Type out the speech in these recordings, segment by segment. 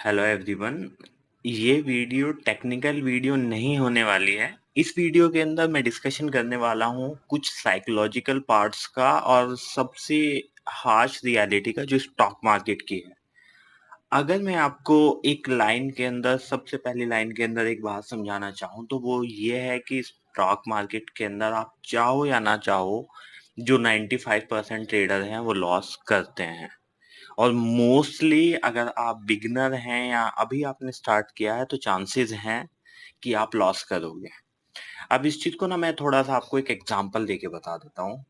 Hello everyone. ये video technical video नहीं होने वाली है। इस वीडियो के अंदर मैं डिस्कशन करने वाला हूँ कुछ साइकोलॉजिकल पार्ट्स का और सबसे हार्श रियलिटी का जो स्टॉक मार्केट की है। अगर मैं आपको एक लाइन के अंदर सबसे पहली लाइन के अंदर एक बात समझाना चाहूँ तो वो ये है कि स्टॉक मार्केट के अंदर आप चाहो या ना चाहो, जो 95% ट्रेडर हैं वो लॉस करते हैं। और मोस्टली अगर आप बिगिनर हैं या अभी आपने स्टार्ट किया है तो चांसेस हैं कि आप लॉस करोगे। अब इस चीज को ना मैं थोड़ा सा आपको एक एग्जांपल देके बता देता हूँ।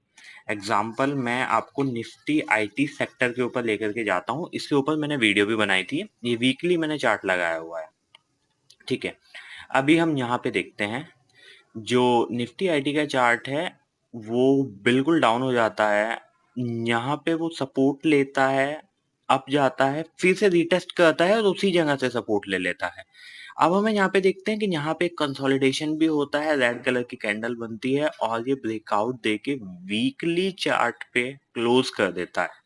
एग्जांपल मैं आपको निफ्टी आईटी सेक्टर के ऊपर लेकर के जाता हूँ। इसके ऊपर मैंने वीडियो भी बनाई थी। ये वीकली मैंने चार्ट लगाया हुआ है। ठीक है, अभी हम यहाँ पे देखते हैं जो निफ्टी आईटी का चार्ट है वो बिल्कुल डाउन हो जाता है। यहाँ पे वो सपोर्ट लेता है, अप जाता है, फिर से रीटेस्ट करता है और उसी जगह से सपोर्ट ले लेता है। अब हमें यहाँ पे देखते हैं कि यहाँ पे कंसोलिडेशन भी होता है, रेड कलर की कैंडल बनती है और ये ब्रेकआउट देके वीकली चार्ट पे क्लोज कर देता है।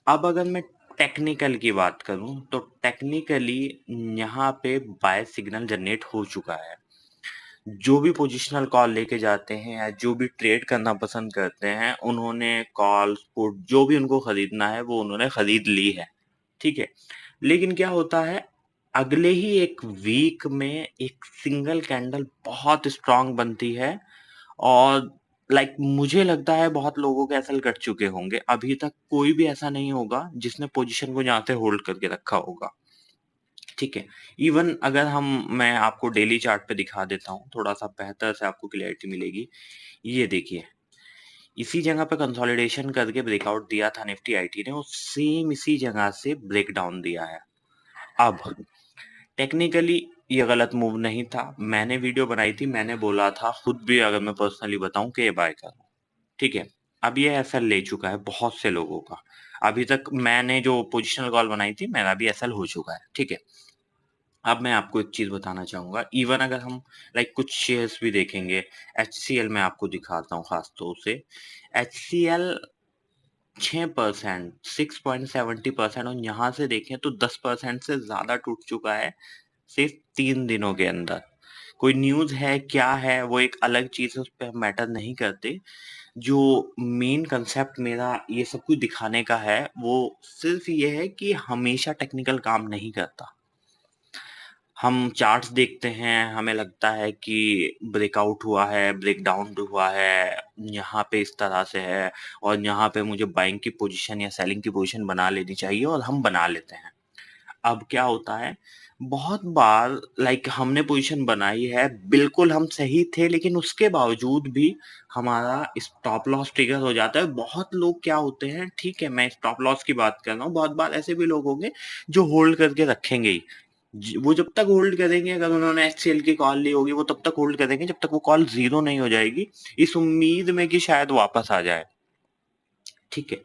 अब अगर मैं टेक्निकल की बात करूं तो टेक्निकली यहाँ पे बाय सिग्नल जनरेट हो चुका है। जो भी पोजिशनल कॉल लेके जाते हैं या जो भी ट्रेड करना पसंद करते हैं उन्होंने कॉल पुट जो भी उनको खरीदना है वो उन्होंने खरीद ली है। ठीक है, लेकिन क्या होता है अगले ही एक वीक में एक सिंगल कैंडल बहुत स्ट्रांग बनती है और मुझे लगता है बहुत लोगों के एसएल कट चुके होंगे। अभी तक कोई भी ऐसा नहीं होगा जिसने पोजीशन को यहाँ से होल्ड करके रखा होगा। ठीक है, इवन अगर मैं आपको डेली चार्ट पे दिखा देता हूँ थोड़ा सा बेहतर से आपको क्लियरिटी मिलेगी। ये देखिए, इसी जगह पे कंसोलिडेशन करके ब्रेकआउट दिया था निफ्टी आईटी ने और सेम इसी जगह से ब्रेक डाउन दिया है। अब टेक्निकली ये गलत मूव नहीं था। मैंने वीडियो बनाई थी, मैंने बोला था खुद भी, अगर मैं पर्सनली बताऊं कि ये बाय करो। ठीक है, अब ये एसएल ले चुका है बहुत से लोगों का। अभी तक मैंने जो पोजिशनल कॉल बनाई थी मेरा भी एसएल हो चुका है। ठीक है, अब मैं आपको एक चीज बताना चाहूंगा। इवन अगर हम कुछ शेयर्स भी देखेंगे, एचसीएल में आपको दिखाता हूँ खास तौर से। एचसीएल 6%, 6.70% और यहाँ से देखें तो 10% से ज्यादा टूट चुका है सिर्फ 3 दिनों के अंदर। कोई न्यूज है क्या है वो एक अलग चीज है, उस पर मैटर नहीं करते। जो मेन कंसेप्ट मेरा ये सब कुछ दिखाने का है वो सिर्फ ये है कि हमेशा टेक्निकल काम नहीं करता। हम चार्ट्स देखते हैं, हमें लगता है कि ब्रेकआउट हुआ है, ब्रेक डाउन हुआ है, यहाँ पे इस तरह से है और यहाँ पे मुझे बाइंग की पोजीशन या सेलिंग की पोजीशन बना लेनी चाहिए और हम बना लेते हैं। अब क्या होता है बहुत बार हमने पोजीशन बनाई है, बिल्कुल हम सही थे, लेकिन उसके बावजूद भी हमारा स्टॉप लॉस ट्रिगर हो जाता है। बहुत लोग क्या होते हैं, ठीक है मैं स्टॉप लॉस की बात कर रहा हूँ, बहुत बार ऐसे भी लोग होंगे जो होल्ड करके रखेंगे ही। वो जब तक होल्ड करेंगे, अगर उन्होंने एचसीएल की कॉल ली होगी वो तब तक होल्ड करेंगे जब तक वो कॉल जीरो नहीं हो जाएगी, इस उम्मीद में कि शायद वापस आ जाए। ठीक है,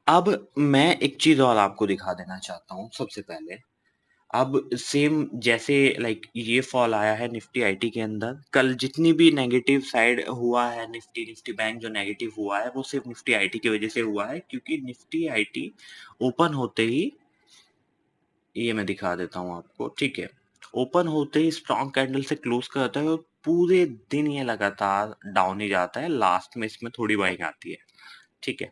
अब मैं एक चीज और आपको दिखा देना चाहता हूँ सबसे पहले। अब सेम जैसे ये फॉल आया है निफ्टी आईटी के अंदर, कल जितनी भी नेगेटिव साइड हुआ है, निफ्टी निफ्टी बैंक जो नेगेटिव हुआ है वो सिर्फ निफ्टी आईटी की वजह से हुआ है, क्योंकि निफ्टी आईटी ओपन होते ही, ये मैं दिखा देता हूँ आपको। ठीक है, ओपन होते ही स्ट्रॉन्ग कैंडल से क्लोज करता है और पूरे दिन ये लगातार डाउन ही जाता है, लास्ट में इसमें थोड़ी बाइंग आती है। ठीक है,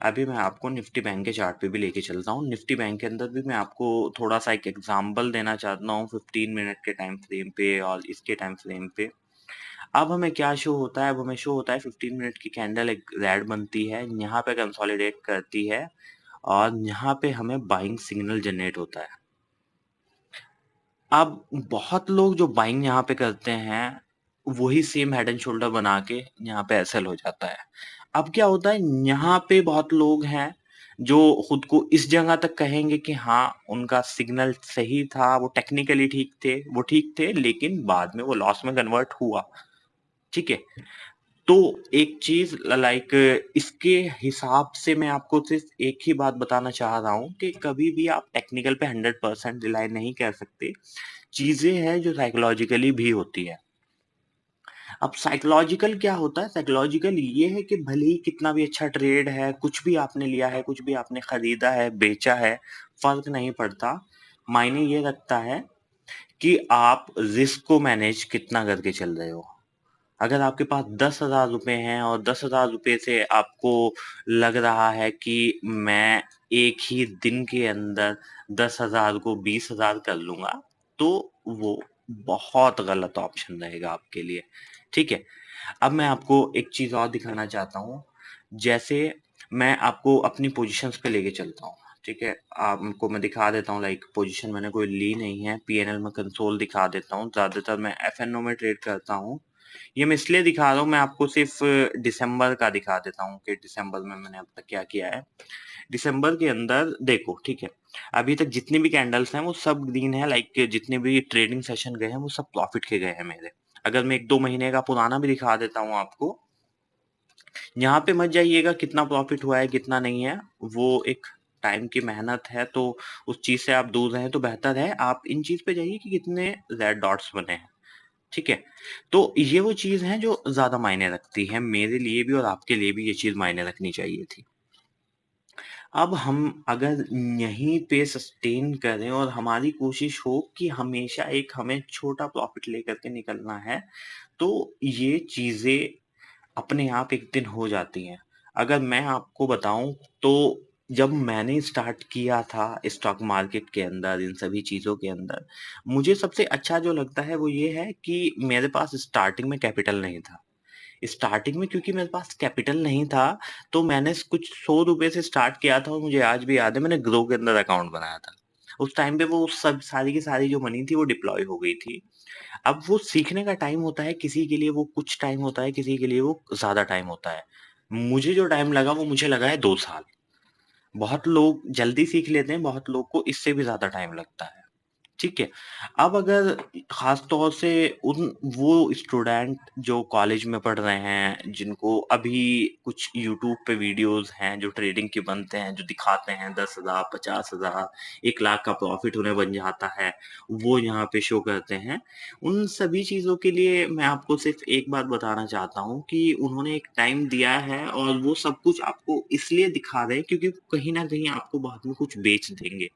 अभी मैं आपको निफ्टी बैंक के चार्ट पे भी लेके चलता हूँ। निफ्टी बैंक के अंदर भी मैं आपको थोड़ा सा एक एग्जांपल देना चाहता हूँ 15 मिनट के टाइम फ्रेम पे और इसके टाइम फ्रेम पे। अब हमें क्या शो होता है, अब हमें शो होता है 15 मिनट की कैंडल एक रेड बनती है, यहाँ पे कंसोलिडेट करती है और यहाँ पे हमें बाइंग सिग्नल जनरेट होता है। अब बहुत लोग जो बाइंग यहाँ पे करते हैं वही सेम हेड एंड शोल्डर बना के यहाँ पे एसएल हो जाता है। अब क्या होता है, यहाँ पे बहुत लोग हैं जो खुद को इस जगह तक कहेंगे कि हाँ उनका सिग्नल सही था, वो टेक्निकली ठीक थे, लेकिन बाद में वो लॉस में कन्वर्ट हुआ। ठीक है, तो एक चीज इसके हिसाब से मैं आपको सिर्फ एक ही बात बताना चाह रहा हूँ कि कभी भी आप टेक्निकल पे 100% रिलाई नहीं कर सकते। चीजें हैं जो साइकोलॉजिकली भी होती है। अब साइकोलॉजिकल क्या होता है, साइकोलॉजिकल ये है कि भले ही कितना भी अच्छा ट्रेड है, कुछ भी आपने लिया है, कुछ भी आपने खरीदा है, बेचा है, फर्क नहीं पड़ता। मायने ये रखता है कि आप रिस्क को मैनेज कितना करके चल रहे हो। अगर आपके पास 10,000 रुपए हैं और 10,000 रुपए से आपको लग रहा है कि मैं एक ही दिन के अंदर 10,000 को 20,000 कर लूंगा, तो वो बहुत गलत ऑप्शन रहेगा आपके लिए। ठीक है, अब मैं आपको एक चीज और दिखाना चाहता हूँ। जैसे मैं आपको अपनी पोजीशंस पे लेके चलता हूँ। ठीक है, आपको मैं दिखा देता हूँ, लाइक पोजीशन मैंने कोई ली नहीं है, पीएनएल में कंसोल दिखा देता हूँ। ज्यादातर मैं एफएनओ में ट्रेड करता हूँ। ये मैं इसलिए दिखा रहा हूँ, मैं आपको सिर्फ दिसंबर का दिखा देता हूँ कि दिसंबर में मैंने अब तक क्या किया है। दिसंबर के अंदर देखो, ठीक है, अभी तक जितनी भी कैंडल्स हैं वो सब ग्रीन है। लाइक जितने भी ट्रेडिंग सेशन गए हैं वो सब प्रॉफिट के गए हैं मेरे। अगर मैं 1-2 महीने का पुराना भी दिखा देता हूँ आपको, यहाँ पे मत जाइएगा कितना प्रॉफिट हुआ है कितना नहीं है, वो एक टाइम की मेहनत है, तो उस चीज से आप दूर रहें तो बेहतर है। आप इन चीज पे जाइए कि कितने रेड डॉट्स बने हैं। ठीक है, तो ये वो चीज है जो ज्यादा मायने रखती है, मेरे लिए भी और आपके लिए भी ये चीज मायने रखनी चाहिए थी। अब हम अगर यहीं पे सस्टेन करें और हमारी कोशिश हो कि हमेशा एक हमें छोटा प्रॉफिट लेकर के निकलना है, तो ये चीजें अपने आप एक दिन हो जाती हैं। अगर मैं आपको बताऊं, तो जब मैंने स्टार्ट किया था स्टॉक मार्केट के अंदर, इन सभी चीजों के अंदर, मुझे सबसे अच्छा जो लगता है वो ये है कि मेरे पास स्टार्टिंग में कैपिटल नहीं था। स्टार्टिंग में क्योंकि मेरे पास कैपिटल नहीं था, तो मैंने कुछ 100 रुपए से स्टार्ट किया था, और मुझे आज भी याद है मैंने ग्रो के अंदर अकाउंट बनाया था। उस टाइम पे वो सब सारी की सारी जो मनी थी वो डिप्लॉय हो गई थी। अब वो सीखने का टाइम होता है, किसी के लिए वो कुछ टाइम होता है, किसी के लिए वो ज्यादा टाइम होता है। मुझे जो टाइम लगा वो मुझे लगा है 2 साल। बहुत लोग जल्दी सीख लेते हैं, बहुत लोग को इससे भी ज्यादा टाइम लगता है। ठीक है, अब अगर खास तौर से उन वो स्टूडेंट जो कॉलेज में पढ़ रहे हैं, जिनको अभी कुछ यूट्यूब पे वीडियोस हैं जो ट्रेडिंग के बनते हैं, जो दिखाते हैं 10,000 50,000 1 लाख का प्रॉफिट उन्हें बन जाता है, वो यहाँ पे शो करते हैं। उन सभी चीजों के लिए मैं आपको सिर्फ एक बात बताना चाहता हूँ कि उन्होंने एक टाइम दिया है और वो सब कुछ आपको इसलिए दिखा रहे हैं क्योंकि कहीं ना कहीं आपको बाद में कुछ बेच देंगे,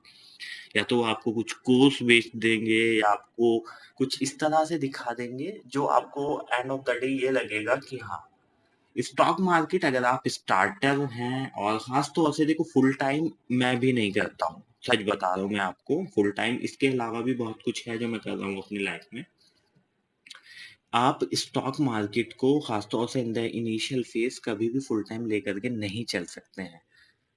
या तो वो आपको कुछ कोर्स बेच देंगे, या आपको कुछ इस तरह से दिखा देंगे जो आपको एंड ऑफ द डे ये लगेगा कि हाँ, स्टॉक मार्केट अगर आप स्टार्टर हैं, और खास तौर से देखो फुल टाइम मैं भी नहीं करता हूँ, सच बता रहा हूँ मैं आपको, फुल टाइम इसके अलावा भी बहुत कुछ है जो मैं कर रहा हूँ अपनी लाइफ में। आप स्टॉक मार्केट को खासतौर से इन द इनिशियल फेज कभी भी फुल टाइम लेकर के नहीं चल सकते हैं।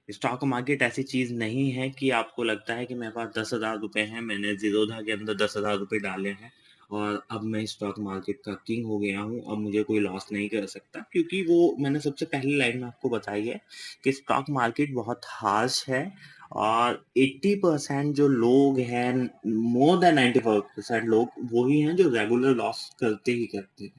स्टॉक मार्केट ऐसी चीज नहीं है कि आपको लगता है कि मेरे पास 10,000 रुपए हैं, मैंने जीरोधा के अंदर 10,000 रुपए डाले हैं और अब मैं स्टॉक मार्केट का किंग हो गया हूँ, अब मुझे कोई लॉस नहीं कर सकता। क्योंकि वो मैंने सबसे पहली लाइन में आपको बताई है कि स्टॉक मार्केट बहुत हार्श है, और 80% जो लोग हैं, मोर देन 95% लोग वही हैं जो रेगुलर लॉस करते ही करते हैं।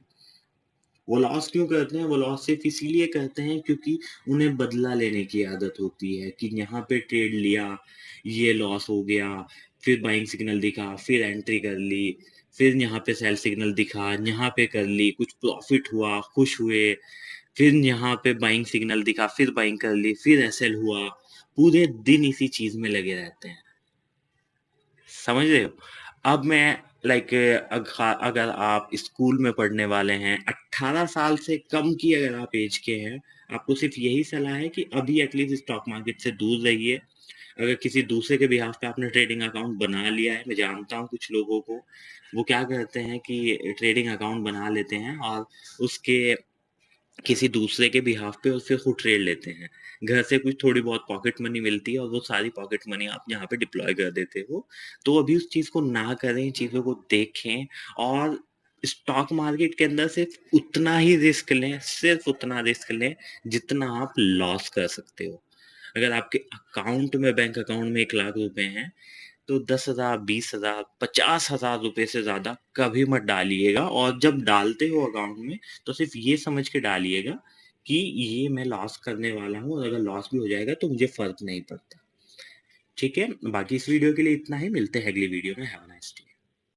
वो लॉस क्यों करते हैं? वो लॉस सिर्फ इसीलिए करते हैं क्योंकि उन्हें बदला लेने की आदत होती है कि यहाँ पे ट्रेड लिया, ये लॉस हो गया, फिर बाइंग सिग्नल दिखा, फिर एंट्री कर ली, फिर यहाँ पे सेल सिग्नल दिखा, यहाँ पे कर ली, कुछ प्रॉफिट हुआ, खुश हुए, फिर यहाँ पे बाइंग सिग्नल दिखा, फिर बाइंग कर ली, फिर एसएल हुआ। पूरे दिन इसी चीज में लगे रहते हैं, समझ रहे हो? अब मैं लाइक अगर आप स्कूल में पढ़ने वाले हैं, 18 साल से कम की अगर आप एज के हैं, आपको सिर्फ यही सलाह है कि अभी एटलीस्ट स्टॉक मार्केट से दूर रहिए। अगर किसी दूसरे के बिहाफ पे आपने ट्रेडिंग अकाउंट बना लिया है, मैं जानता हूँ कुछ लोगों को, वो क्या करते हैं कि ट्रेडिंग अकाउंट बना लेते हैं और उसके किसी दूसरे के बिहाफ पे और फिर खुद ट्रेड लेते हैं। घर से कुछ थोड़ी बहुत पॉकेट मनी मिलती है और वो सारी पॉकेट मनी आप यहाँ पे डिप्लॉय कर देते हो। तो अभी उस चीज को ना करें, चीजों को देखें, और स्टॉक मार्केट के अंदर सिर्फ उतना ही रिस्क लें, सिर्फ उतना रिस्क लें जितना आप लॉस कर सकते हो। अगर आपके अकाउंट में, बैंक अकाउंट में 1 लाख रुपए हैं, तो 10,000 20,000 50,000 रुपए से ज्यादा कभी मत डालिएगा, और जब डालते हो अकाउंट में तो सिर्फ ये समझ के डालिएगा कि ये मैं लॉस करने वाला हूँ, और अगर लॉस भी हो जाएगा तो मुझे फर्क नहीं पड़ता। ठीक है, बाकी इस वीडियो के लिए इतना ही, मिलते हैं अगली वीडियो में। Have a nice day.